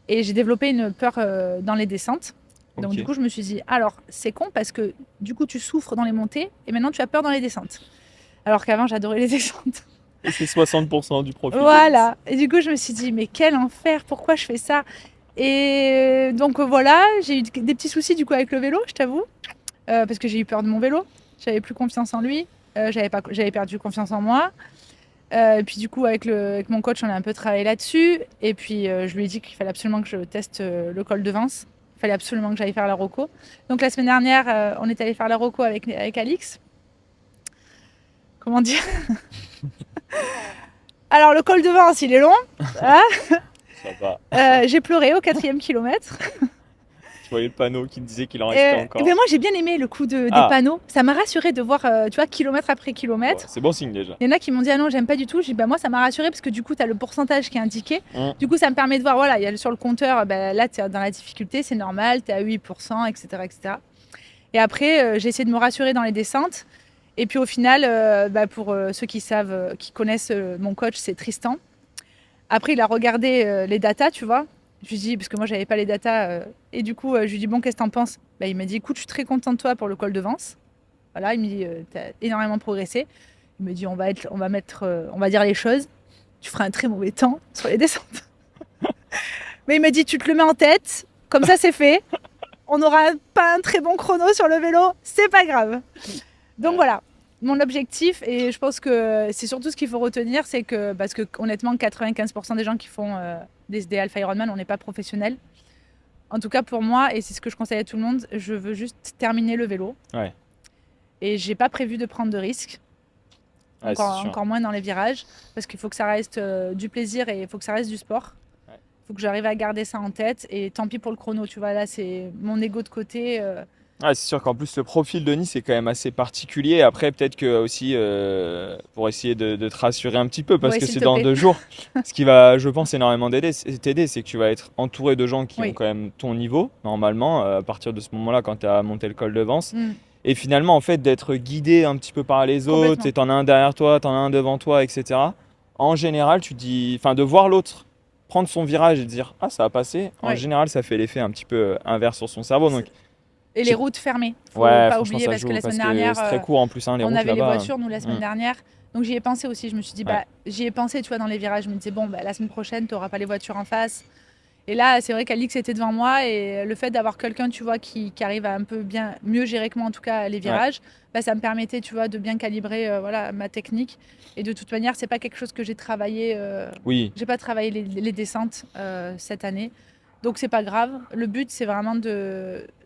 Et j'ai développé une peur dans les descentes. Donc Ok. du coup je me suis dit, alors c'est con parce que du coup tu souffres dans les montées et maintenant tu as peur dans les descentes. Alors qu'avant j'adorais les descentes. Et c'est 60% du profil de Nice. Voilà. Et du coup je me suis dit, mais quel enfer, pourquoi je fais ça? Et donc voilà, j'ai eu des petits soucis du coup avec le vélo, je t'avoue. Parce que j'ai eu peur de mon vélo, j'avais plus confiance en lui, j'avais perdu confiance en moi. Et puis du coup avec mon coach on a un peu travaillé là-dessus. Et puis je lui ai dit qu'il fallait absolument que je teste le col de Vence. Il fallait absolument que j'aille faire la Rocco. Donc la semaine dernière on est allé faire la Rocco avec Alix. Comment dire? Alors le col de Vence il est long. Voilà. Ça va. J'ai pleuré au 4e kilomètre. Je voyais le panneau qui me disait qu'il en restait Et encore. ben moi j'ai bien aimé le coup des Ah. panneaux. Ça m'a rassuré de voir, tu vois, kilomètre après Bon, kilomètre. c'est bon signe déjà. Il y en a qui m'ont dit ah non j'aime pas du tout. J'ai dit bah moi ça m'a rassuré parce que du coup tu as le pourcentage qui est indiqué. Mm. Du coup ça me permet de voir voilà il y a sur le compteur là tu es dans la difficulté c'est normal tu es à 8% etc etc. Et après j'ai essayé de me rassurer dans les descentes. Et puis au final pour ceux qui savent qui connaissent mon coach c'est Tristan. Après il a regardé les datas tu vois. Je lui dis parce que moi j'avais pas les datas et du coup je lui dis bon qu'est-ce que t'en penses? Il m'a dit écoute je suis très content de toi pour le col de Vence. Voilà il me dit t'as énormément progressé. Il me dit on va dire les choses. Tu feras un très mauvais temps sur les descentes. Mais il me dit tu te le mets en tête, comme ça c'est fait. On n'aura pas un très bon chrono sur le vélo, c'est pas grave. Donc voilà, mon objectif et je pense que c'est surtout ce qu'il faut retenir, c'est que parce que honnêtement 95% des gens qui font des Alpha Ironman, on n'est pas professionnels. En tout cas pour moi, et c'est ce que je conseille à tout le monde, je veux juste terminer le vélo. Ouais. Et j'ai pas prévu de prendre de risques. Ouais, c'est sûr. Encore moins dans les virages, parce qu'il faut que ça reste du plaisir et il faut que ça reste du sport. Il faut que j'arrive à garder ça en tête, et tant pis pour le chrono, tu vois, là c'est mon ego de côté. Ouais, c'est sûr qu'en plus le profil de Nice est quand même assez particulier. Après, peut-être que aussi pour essayer de te rassurer un petit peu, parce Ouais, que s'il c'est te dans plaît. 2 jours. Ce qui va, je pense, énormément t'aider, c'est que tu vas être entouré de gens qui Oui. ont quand même ton niveau, normalement, à partir de ce moment-là, quand tu as monté le col de Vence. Mm. Et finalement, en fait, d'être guidé un petit peu par les autres, Complètement. et t'en as un derrière toi, t'en as un devant toi, etc. En général, tu dis, enfin, de voir l'autre prendre son virage et de dire, ah, ça a passé. En Oui. général, ça fait l'effet un petit peu inverse sur son cerveau. Donc, Et les routes fermées, faut ouais, pas franchement, oublier, ça parce que joue la parce semaine que dernière, c'est très court en plus, hein, les on routes avait les là-bas. voitures, nous, la semaine dernière. Donc j'y ai pensé aussi. Je me suis dit, Ouais. j'y ai pensé, tu vois, dans les virages. Je me disais, bon, la semaine prochaine, tu n'auras pas les voitures en face. Et là, c'est vrai qu'Alix était devant moi, et le fait d'avoir quelqu'un, tu vois, qui arrive à un peu mieux gérer que moi, en tout cas, les virages, ça me permettait, tu vois, de bien calibrer voilà, ma technique. Et de toute manière, c'est pas quelque chose que j'ai travaillé. Oui, J'ai pas travaillé les descentes cette année. Donc c'est pas grave. Le but, c'est vraiment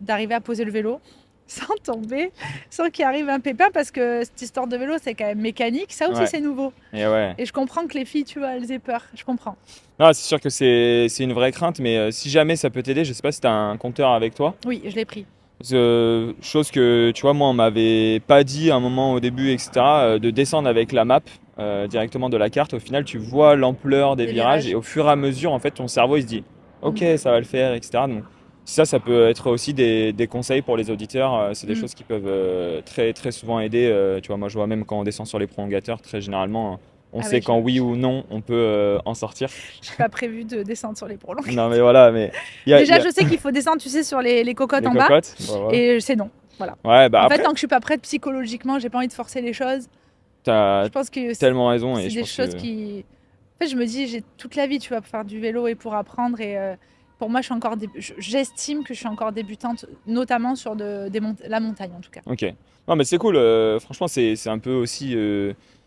d'arriver à poser le vélo sans tomber, sans qu'il arrive un pépin, parce que cette histoire de vélo, c'est quand même mécanique. Ça aussi, ouais. c'est nouveau. Et ouais. Et je comprends que les filles, tu vois, elles aient peur. Je comprends. Non, c'est sûr que c'est une vraie crainte, mais si jamais ça peut t'aider, je sais pas si tu as un compteur avec toi. Oui, je l'ai pris. Chose que, tu vois, moi, on m'avait pas dit à un moment au début, etc., de descendre avec la map directement de la carte. Au final, tu vois l'ampleur des Des virages, virages. et au fur et à mesure, en fait, ton cerveau, il se dit, ok, Mm. ça va le faire, etc. Donc, ça peut être aussi des conseils pour les auditeurs. C'est des Mm. choses qui peuvent très, très souvent aider. Tu vois, moi, je vois même quand on descend sur les prolongateurs, très généralement, on Ah sait ouais, quand oui ou non on peut en sortir. j'ai pas prévu de descendre sur les prolongs. Non, mais voilà, mais il y Déjà, a je sais qu'il faut descendre, tu sais, sur les cocottes les en bas. cocottes. Bah, voilà. Et c'est non. Voilà. Ouais, bah En fait, après, tant que je suis pas prête psychologiquement, j'ai pas envie de forcer les choses. t'as Je pense que tellement raison, et c'est je des pense choses que. qui. En fait, je me dis, j'ai toute la vie, tu vois, pour faire du vélo et pour apprendre. Et pour moi, je suis encore j'estime que je suis encore débutante, notamment sur la montagne, en tout cas. Ok. Non, mais c'est cool. Franchement, c'est un peu aussi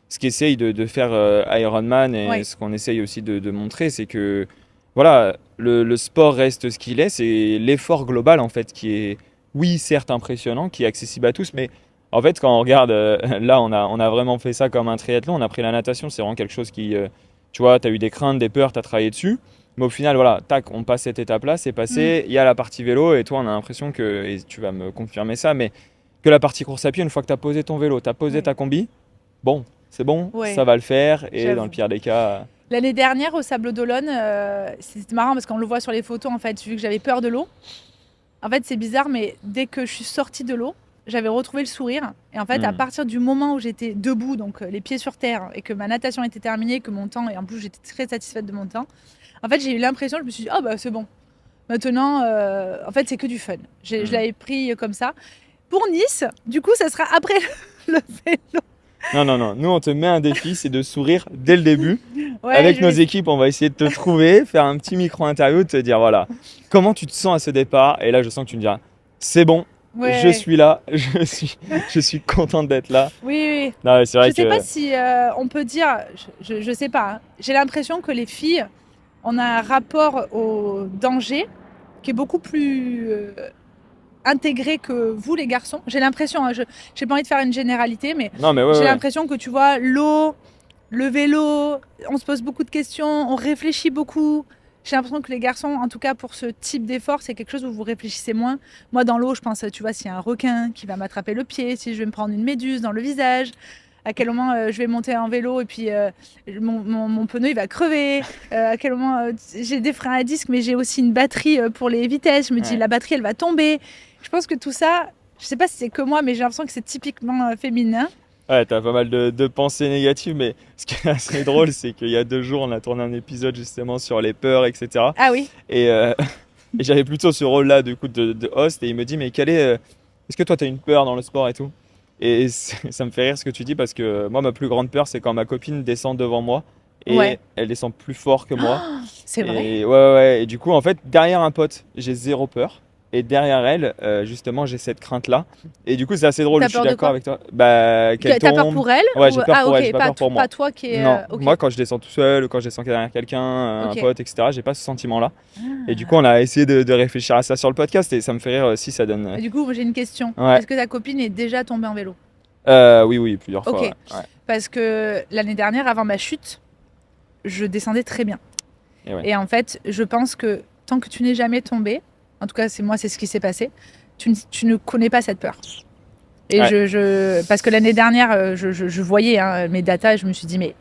ce qu'essaye de faire Ironman, et Ouais. ce qu'on essaye aussi de montrer, c'est que voilà, le sport reste ce qu'il est. C'est l'effort global, en fait, qui est, oui, certes impressionnant, qui est accessible à tous, mais en fait, quand on regarde, là, on a vraiment fait ça comme un triathlon. On a pris la natation, c'est vraiment quelque chose qui, tu vois, tu as eu des craintes, des peurs, tu as travaillé dessus. Mais au final, voilà, tac, on passe cette étape-là, c'est Mm. passé. Il y a la partie vélo, et toi, on a l'impression que, et tu vas me confirmer ça, mais que la partie course à pied, une fois que tu as posé ton vélo, tu as posé Ouais. ta combi, bon, c'est bon, ça Ouais, va le faire. Et dans le j'avoue. pire des cas, L'année dernière, au Sable d'Olonne, c'était marrant parce qu'on le voit sur les photos, en fait, vu que j'avais peur de l'eau. En fait, c'est bizarre, mais dès que je suis sortie de l'eau, j'avais retrouvé le sourire. Et en fait, à hmm, partir du moment où j'étais debout, donc les pieds sur terre, et que ma natation était terminée, que mon temps, et en plus j'étais très satisfaite de mon temps, en fait, j'ai eu l'impression, je me suis dit, ah bah c'est bon. Maintenant, en fait, c'est que du fun. Je hmm. l'avais pris comme ça. Pour Nice, du coup, ça sera après le vélo. Non, non, non, nous on te met un défi, c'est de sourire dès le début. Ouais, Avec je nos vais... équipes, on va essayer de te trouver, faire un petit micro-interview, de te dire voilà, comment tu te sens à ce départ. Et là, je sens que tu me diras, c'est bon, je Ouais. suis là, je suis contente d'être là. Oui, oui. Non, c'est Je vrai sais pas que. si on peut dire, je sais pas, hein. J'ai l'impression que les filles, on a un rapport au danger qui est beaucoup plus intégré que vous, les garçons. J'ai l'impression, hein, je n'ai pas envie de faire une généralité, mais Non, mais ouais, j'ai ouais. l'impression que tu vois, l'eau, le vélo, on se pose beaucoup de questions, on réfléchit beaucoup. J'ai l'impression que les garçons, en tout cas pour ce type d'effort, c'est quelque chose où vous réfléchissez moins. Moi, dans l'eau, je pense, tu vois, s'il y a un requin qui va m'attraper le pied, si je vais me prendre une méduse dans le visage, à quel moment je vais monter en vélo et puis mon pneu il va crever, à quel moment j'ai des freins à disque, mais j'ai aussi une batterie pour les vitesses. Je me dis, Ouais. la batterie, elle va tomber. Je pense que tout ça, je sais pas si c'est que moi, mais j'ai l'impression que c'est typiquement féminin. Ouais, t'as pas mal de pensées négatives, mais ce qui est assez drôle, c'est qu'il y a 2 jours, on a tourné un épisode justement sur les peurs, etc. Ah oui, Et, et j'avais plutôt ce rôle-là du coup de host, et il me dit, mais est-ce que toi, t'as une peur dans le sport et tout? Et ça me fait rire ce que tu dis, parce que moi, ma plus grande peur, c'est quand ma copine descend devant moi, et ouais, elle descend plus fort que moi. c'est vrai. Et ouais, ouais, ouais. Et du coup, en fait, derrière un pote, j'ai zéro peur. et derrière elle, justement, j'ai cette crainte-là. Et du coup, c'est assez drôle, T'as je suis peur de d'accord quoi? avec toi. Bah, qu'elle T'as peur tombe. pour elle Ouais, ou... j'ai peur Ah, pour elle, ok, j'ai pas peur pour moi. pas toi qui est... Non, Ok, moi, quand je descends tout seul, ou quand je descends derrière quelqu'un, un ok. pote, etc., j'ai pas ce sentiment-là. Et du coup, Ah. on a essayé de réfléchir à ça sur le podcast, et ça me fait rire aussi, ça donne. Et du coup, j'ai une question. Ouais. Est-ce que ta copine est déjà tombée en vélo? Oui, oui, plusieurs fois. Ok. Ouais. Parce que l'année dernière, avant ma chute, je descendais très bien. Et ouais. Et en fait, je pense que tant que tu n'es jamais tombé, en tout cas, c'est ce qui s'est passé, tu ne connais pas cette peur. Et Ouais. parce que l'année dernière, je voyais mes datas et je me suis dit, mais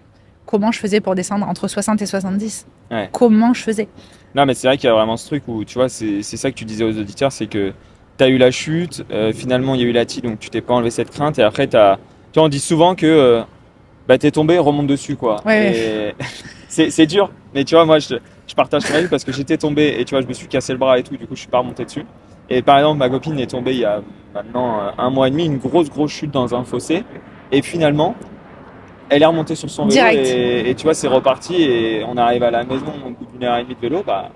comment je faisais pour descendre entre 60 et 70? Ouais. Comment je faisais? Non, mais c'est vrai qu'il y a vraiment ce truc où, tu vois, c'est ça que tu disais aux auditeurs, c'est que tu as eu la chute, finalement, il y a eu la TI, donc tu t'es pas enlevé cette crainte, et après, tu vois, on dit souvent que bah, t'es tombé, remonte dessus, quoi. Ouais, Et c'est dur, mais tu vois, moi, je partage ton avis parce que j'étais tombé, et tu vois, je me suis cassé le bras et tout, du coup, je suis pas remonté dessus. Et par exemple, ma copine est tombée il y a maintenant 1 mois et demi, une grosse chute dans un fossé, et finalement, elle est remontée sur son vélo, direct. et tu vois, c'est reparti, et on arrive à la maison au bout d'1 heure et demie de vélo, bah,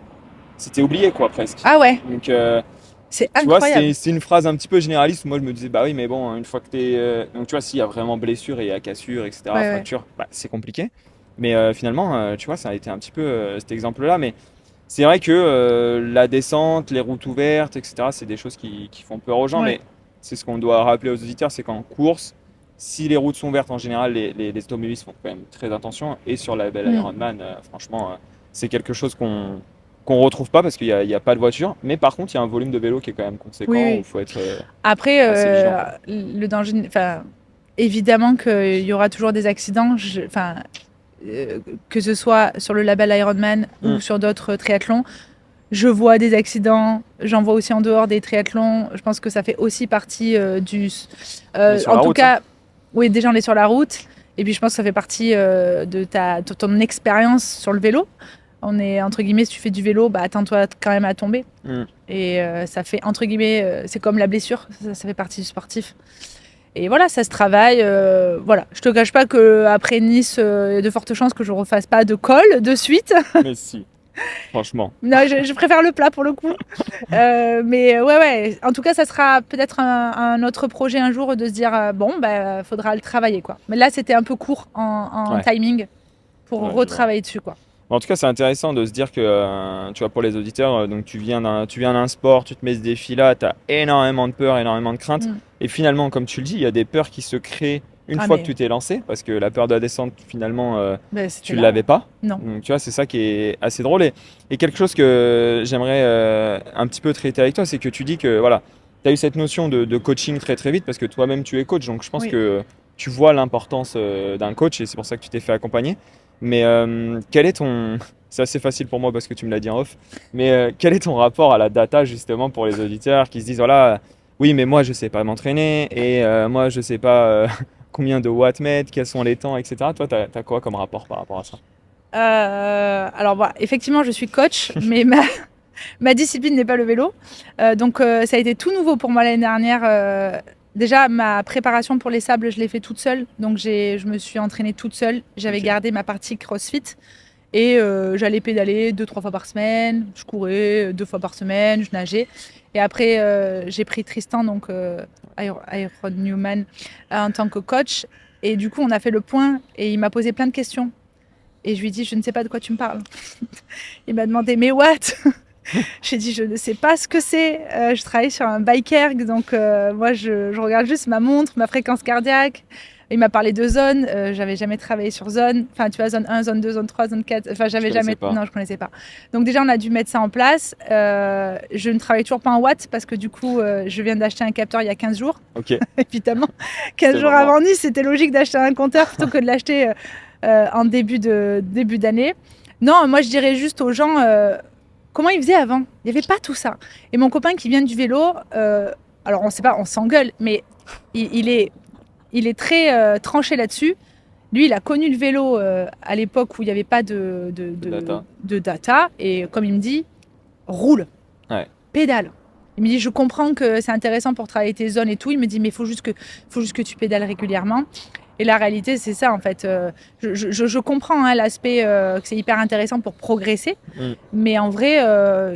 c'était oublié, quoi, presque. Ah ouais, Donc, c'est tu vois, incroyable. c'est une phrase un petit peu généraliste où moi je me disais, bah oui, mais bon, une fois que t'es. Donc, tu vois, s'il y a vraiment blessure et il y a cassure, etc., Ouais, ouais. fracture, bah, c'est compliqué. Mais finalement, tu vois, ça a été un petit peu cet exemple-là. Mais c'est vrai que la descente, les routes ouvertes, etc., c'est des choses qui font peur aux gens. Ouais. Mais c'est ce qu'on doit rappeler aux auditeurs, c'est qu'en course, si les routes sont ouvertes, en général, les automobilistes font quand même très attention. Et sur la belle Mm. Ironman, franchement, c'est quelque chose qu'on retrouve pas parce qu'il y a pas de voiture. Mais par contre, il y a un volume de vélo qui est quand même Oui, conséquent où oui. il faut être Après, assez vigilant, quoi. le danger, enfin, évidemment qu'il y aura toujours des accidents. Enfin, que ce soit sur le label Ironman ou Mm. sur d'autres triathlons, je vois des accidents. J'en vois aussi en dehors des triathlons. Je pense que ça fait aussi partie On est sur en la tout route, hein. cas, oui, déjà on est sur la route. Et puis je pense que ça fait partie de ton expérience sur le vélo. On est, entre guillemets, si tu fais du vélo, bah, attends-toi quand même à tomber. Mm. Et ça fait, entre guillemets, c'est comme la blessure, ça fait partie du sportif. Et voilà, ça se travaille. Voilà, je te cache pas que après Nice, il y a de fortes chances que je refasse pas de col de suite. Mais si, franchement. Non, je préfère le plat pour le coup. Mais ouais. En tout cas, ça sera peut-être un autre projet un jour de se dire bon, bah, faudra le travailler quoi. Mais là, c'était un peu court en Ouais, timing pour ouais, je vois. retravailler dessus quoi. En tout cas, c'est intéressant de se dire que, tu vois, pour les auditeurs, donc tu viens d'un sport, tu te mets ce défi-là, tu as énormément de peur, énormément de craintes. Mm. Et finalement, comme tu le dis, il y a des peurs qui se créent une Ah fois que mais tu t'es lancé, parce que la peur de la descente, finalement, bah, tu c'était ne là. l'avais pas. Non. Donc, tu vois, c'est ça qui est assez drôle. Et quelque chose que j'aimerais un petit peu traiter avec toi, c'est que tu dis que, voilà, tu as eu cette notion de coaching très très vite, parce que toi-même, tu es coach. Donc, je pense Oui. que tu vois l'importance d'un coach, et c'est pour ça que tu t'es fait accompagner. Mais quel est ton... C'est assez facile pour moi parce que tu me l'as dit en off. Mais quel est ton rapport à la data justement pour les auditeurs qui se disent voilà, oui, mais moi je sais pas m'entraîner et moi je sais pas combien de watts mettre, quels sont les temps, etc. Toi, t'as quoi comme rapport par rapport à ça? Alors voilà, effectivement, je suis coach, mais ma discipline n'est pas le vélo. Donc ça a été tout nouveau pour moi l'année dernière. Déjà, ma préparation pour les sables, je l'ai fait toute seule. Donc je me suis entraînée toute seule. J'avais Ok. gardé ma partie CrossFit. Et j'allais pédaler 2-3 fois par semaine. Je courais 2 fois par semaine, je nageais. Et après, j'ai pris Tristan, donc Iron Newman, en tant que coach. Et du coup, on a fait le point et il m'a posé plein de questions. Et je lui ai dit, je ne sais pas de quoi tu me parles. Il m'a demandé, mais what? J'ai dit, je ne sais pas ce que c'est. Je travaille sur un bike erg, donc moi, je regarde juste ma montre, ma fréquence cardiaque. Il m'a parlé de zone. J'avais jamais travaillé sur zone. Enfin, tu vois, zone 1, zone 2, zone 3, zone 4. Enfin, Je j'avais connaissais jamais. pas. Non, je connaissais pas. Donc, déjà, on a dû mettre ça en place. Je ne travaille toujours pas en watts parce que du coup, je viens d'acheter un capteur il y a 15 jours. Ok. Évidemment, 15 C'est jours normal. avant Nice, c'était logique d'acheter un compteur plutôt que de l'acheter en début d'année. Non, moi, je dirais juste aux gens comment ils faisaient avant. Il n'y avait pas tout ça. Et mon copain qui vient du vélo, alors on sait pas, on s'engueule, mais il est très tranché là-dessus. Lui, il a connu le vélo à l'époque où il n'y avait pas Data. de data. Et comme il me dit, roule, Ouais. pédale. Il me dit, je comprends que c'est intéressant pour travailler tes zones et tout. Il me dit, mais il faut juste que tu pédales régulièrement. Et la réalité, c'est ça, en fait. Je comprends hein, l'aspect que c'est hyper intéressant pour progresser. Mais en vrai,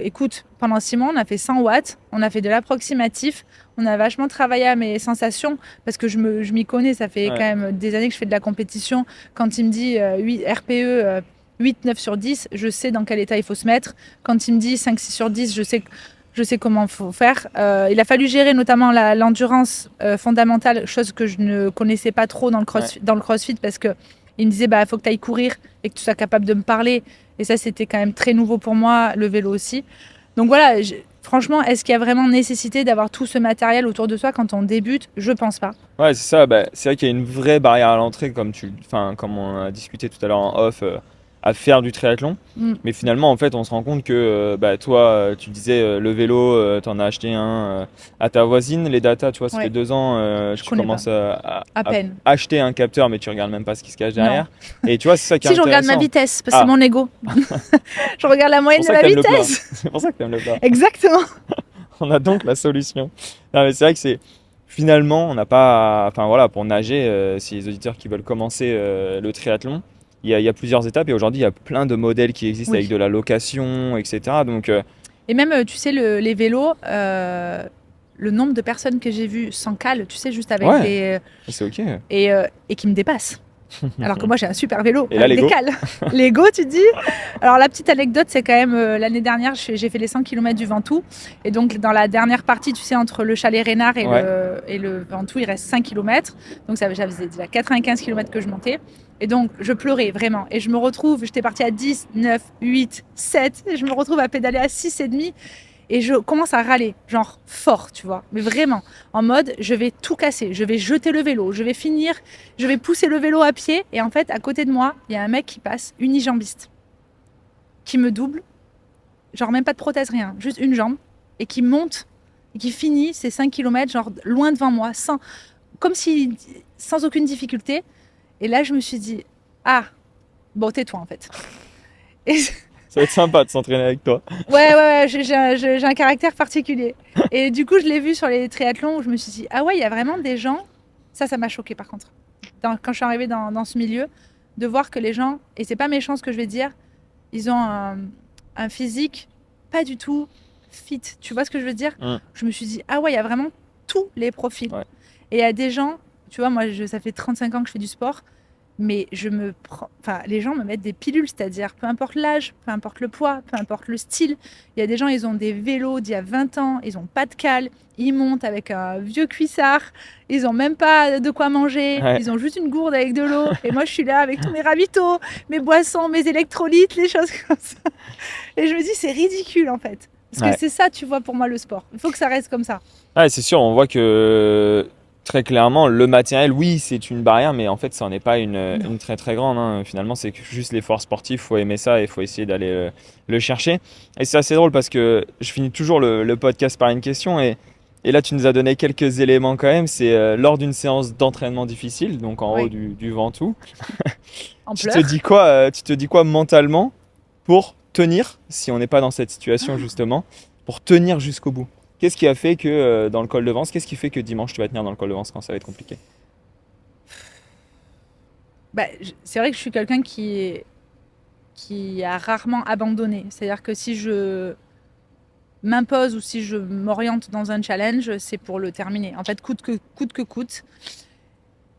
écoute, pendant 6 mois, on a fait 100 watts, on a fait de l'approximatif, on a vachement travaillé à mes sensations, parce que je m'y connais, ça fait quand même des années que je fais de la compétition. Quand il me dit RPE 8, 9 sur 10, je sais dans quel état il faut se mettre. Quand il me dit 5, 6 sur 10, je sais comment il faut faire. Il a fallu gérer notamment l'endurance fondamentale, chose que je ne connaissais pas trop dans le CrossFit parce qu'il me disait il faut que tu ailles courir et que tu sois capable de me parler. Et ça, c'était quand même très nouveau pour moi, le vélo aussi. Donc voilà, franchement, est-ce qu'il y a vraiment nécessité d'avoir tout ce matériel autour de soi quand on débute ? Je pense pas. Ouais, c'est ça. C'est vrai qu'il y a une vraie barrière à l'entrée, comme on a discuté tout à l'heure en off, à faire du triathlon. Mais finalement, en fait, on se rend compte que toi, tu disais le vélo, tu en as acheté un à ta voisine. Les data, tu vois, ça fait 2 ans, tu commences à peine. Acheter un capteur, mais tu regardes même pas ce qui se cache derrière. Et tu vois, c'est ça qui est intéressant. Si, je regarde ma vitesse, parce que c'est mon ego. Je regarde la moyenne de ma vitesse. C'est pour ça que tu aimes le plat. Exactement. On a donc la solution. Non, mais c'est vrai que finalement, on n'a pas... Enfin voilà, pour nager, si les auditeurs qui veulent commencer le triathlon, il y a plusieurs étapes et aujourd'hui, il y a plein de modèles qui existent avec de la location, etc. Donc, Et même, tu sais, les vélos, le nombre de personnes que j'ai vues sans cale, tu sais, juste avec des... C'est OK. Et qui me dépassent. Alors que moi, j'ai un super vélo et là, avec des cales. L'ego, tu dis. Alors, la petite anecdote, c'est quand même l'année dernière, j'ai fait les 100 km du Ventoux. Et donc, dans la dernière partie, tu sais, entre le chalet Reynard et le Ventoux, il reste 5 km. Donc, j'avais déjà 95 km que je montais. Et donc, je pleurais vraiment. Et je me retrouve, j'étais partie à 10, 9, 8, 7. Et je me retrouve à pédaler à 6,5. Et je commence à râler, genre fort, tu vois, mais vraiment, en mode, je vais tout casser, je vais jeter le vélo, je vais pousser le vélo à pied. Et en fait, à côté de moi, il y a un mec qui passe, unijambiste, qui me double, genre même pas de prothèse, rien, juste une jambe, et qui monte, et qui finit ses 5 km, genre loin devant moi, sans aucune difficulté. Et là, je me suis dit, ah, bon, tais-toi en fait. Et ça va être sympa de s'entraîner avec toi. Ouais, j'ai un caractère particulier. Et du coup, je l'ai vu sur les triathlons où je me suis dit, ah ouais, il y a vraiment des gens, ça m'a choqué par contre. Quand je suis arrivée dans ce milieu, de voir que les gens, et c'est pas méchant ce que je vais dire, ils ont un physique pas du tout fit. Tu vois ce que je veux dire ? Je me suis dit, ah ouais, il y a vraiment tous les profils. Ouais. Et il y a des gens, tu vois, moi, ça fait 35 ans que je fais du sport. Mais les gens me mettent des pilules, c'est-à-dire peu importe l'âge, peu importe le poids, peu importe le style. Il y a des gens, ils ont des vélos d'il y a 20 ans, ils n'ont pas de cale, ils montent avec un vieux cuissard, ils n'ont même pas de quoi manger, ils ont juste une gourde avec de l'eau. Et moi, je suis là avec tous mes ravitaux, mes boissons, mes électrolytes, les choses comme ça. Et je me dis, c'est ridicule en fait. Parce que c'est ça, tu vois, pour moi, le sport. Il faut que ça reste comme ça. Ouais, c'est sûr, on voit que... Très clairement, le matériel, oui, c'est une barrière, mais en fait, ça n'en est pas une très très grande. Hein. Finalement, c'est juste l'effort sportif, il faut aimer ça et il faut essayer d'aller le chercher. Et c'est assez drôle parce que je finis toujours le podcast par une question et là, tu nous as donné quelques éléments quand même. C'est lors d'une séance d'entraînement difficile, donc en haut du Ventoux. Tu te dis quoi mentalement pour tenir, si on n'est pas dans cette situation justement, pour tenir jusqu'au bout ? Qu'est-ce qui a fait que dans le col de Vence, qu'est-ce qui fait que dimanche tu vas tenir dans le col de Vence quand ça va être compliqué ? C'est vrai que je suis quelqu'un qui a rarement abandonné. C'est-à-dire que si je m'impose ou si je m'oriente dans un challenge, c'est pour le terminer. En fait, coûte que coûte.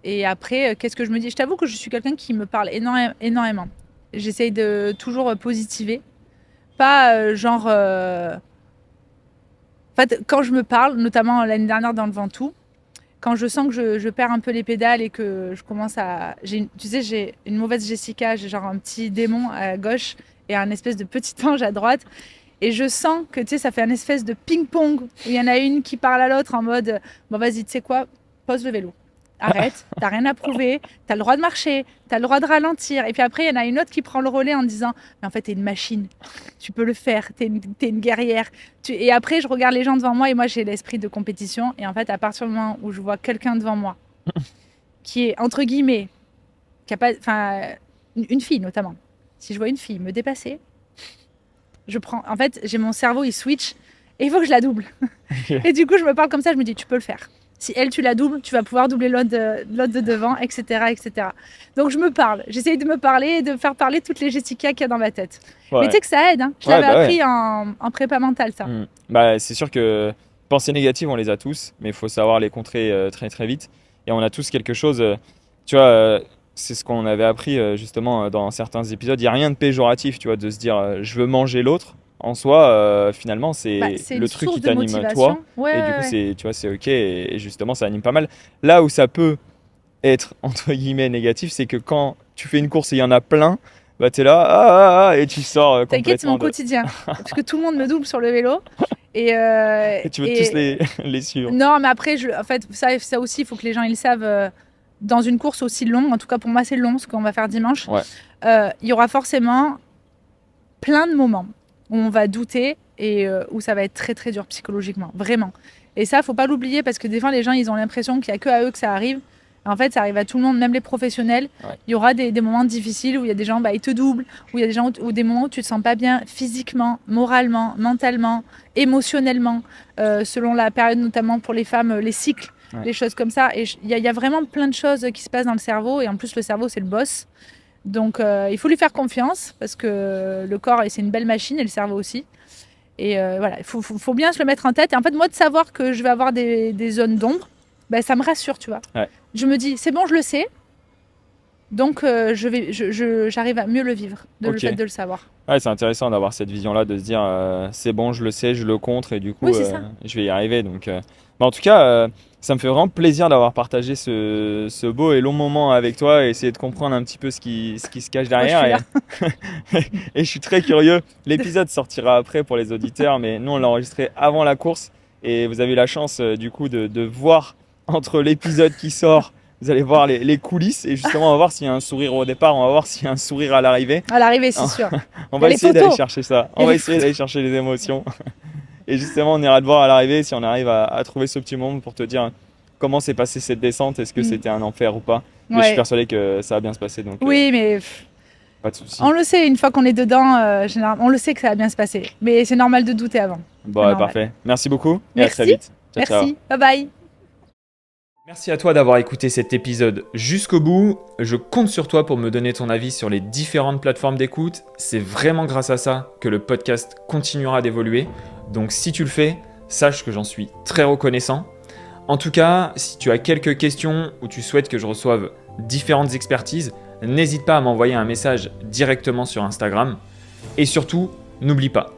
Et après, qu'est-ce que je me dis ? Je t'avoue que je suis quelqu'un qui me parle énormément. J'essaye de toujours positiver. Pas genre... En fait, quand je me parle, notamment l'année dernière dans le Ventoux, quand je sens que je perds un peu les pédales et que je commence à... j'ai une mauvaise Jessica, j'ai genre un petit démon à gauche et un espèce de petit ange à droite. Et je sens que, tu sais, ça fait un espèce de ping-pong où il y en a une qui parle à l'autre en mode « Bon, vas-y, tu sais quoi, pose le vélo. Arrête, t'as rien à prouver, t'as le droit de marcher, t'as le droit de ralentir. » Et puis après, il y en a une autre qui prend le relais en disant « Mais en fait, t'es une machine, tu peux le faire, t'es une guerrière. » Et après, je regarde les gens devant moi et moi, j'ai l'esprit de compétition. Et en fait, à partir du moment où je vois quelqu'un devant moi qui est, entre guillemets, une fille notamment, si je vois une fille me dépasser, en fait, j'ai mon cerveau, il switch et il faut que je la double. Et du coup, je me parle comme ça, je me dis « Tu peux le faire. » Si elle, tu la doubles, tu vas pouvoir doubler l'autre de devant, etc., etc. Donc, je me parle. J'essaye de me parler et de faire parler toutes les Jessica qu'il y a dans ma tête. Ouais. Mais tu sais que ça aide. Hein. Je l'avais appris en prépa mentale, ça. Bah, c'est sûr que pensées négatives, on les a tous, mais il faut savoir les contrer très très vite. Et on a tous quelque chose, tu vois, c'est ce qu'on avait appris justement dans certains épisodes. Il n'y a rien de péjoratif, tu vois, de se dire je veux manger l'autre. En soi, finalement, c'est le truc qui t'anime toi. Ouais, et du coup, tu vois, c'est ok. Et justement, ça anime pas mal. Là où ça peut être, entre guillemets, négatif, c'est que quand tu fais une course et il y en a plein, bah t'es là, et tu sors complètement. T'inquiète, c'est mon quotidien. Parce que tout le monde me double sur le vélo. Et tu veux tous les suivre. Non, mais après, en fait, ça aussi, il faut que les gens ils le savent. Dans une course aussi longue, en tout cas pour moi, c'est long, ce qu'on va faire dimanche. Il y aura forcément plein de moments où on va douter et où ça va être très très dur psychologiquement, vraiment. Et ça, faut pas l'oublier parce que des fois, les gens, ils ont l'impression qu'il y a que à eux que ça arrive. En fait, ça arrive à tout le monde, même les professionnels. Il y aura des moments difficiles où il y a des gens, ils te doublent, où il y a des gens ou des moments où tu te sens pas bien physiquement, moralement, mentalement, émotionnellement, selon la période, notamment pour les femmes, les cycles, les choses comme ça. Et il y a vraiment plein de choses qui se passent dans le cerveau. Et en plus, le cerveau, c'est le boss. Donc, il faut lui faire confiance parce que le corps, c'est une belle machine et le cerveau aussi. Et voilà, il faut bien se le mettre en tête. Et en fait, moi, de savoir que je vais avoir des zones d'ombre, ça me rassure, tu vois. Je me dis, c'est bon, je le sais. Donc, j'arrive à mieux le vivre, le fait de le savoir. Ouais, c'est intéressant d'avoir cette vision-là, de se dire, c'est bon, je le sais, je le contre, et du coup, je vais y arriver. Donc, en tout cas, ça me fait vraiment plaisir d'avoir partagé ce beau et long moment avec toi et essayer de comprendre un petit peu ce qui se cache derrière. Et je suis très curieux. L'épisode sortira après pour les auditeurs, mais nous, on l'a enregistré avant la course. Et vous avez eu la chance, du coup, de voir entre l'épisode qui sort, vous allez voir les coulisses. Et justement, on va voir s'il y a un sourire au départ, on va voir s'il y a un sourire à l'arrivée. À l'arrivée, c'est sûr. On va essayer d'aller chercher ça. On va essayer d'aller chercher les émotions. Et justement, on ira te voir à l'arrivée si on arrive à trouver ce petit moment pour te dire comment s'est passée cette descente, est-ce que c'était un enfer ou pas. Mais je suis persuadé que ça va bien se passer. Donc, oui, mais pas de souci. On le sait, une fois qu'on est dedans, généralement, on le sait que ça va bien se passer. Mais c'est normal de douter avant. Bon, parfait. Merci beaucoup et à très vite. Merci, ciao. Bye bye. Merci à toi d'avoir écouté cet épisode jusqu'au bout. Je compte sur toi pour me donner ton avis sur les différentes plateformes d'écoute. C'est vraiment grâce à ça que le podcast continuera d'évoluer. Donc si tu le fais, sache que j'en suis très reconnaissant. En tout cas, si tu as quelques questions ou tu souhaites que je reçoive différentes expertises, n'hésite pas à m'envoyer un message directement sur Instagram. Et surtout, n'oublie pas,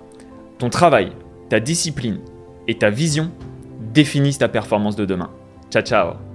ton travail, ta discipline et ta vision définissent ta performance de demain. Ciao, ciao.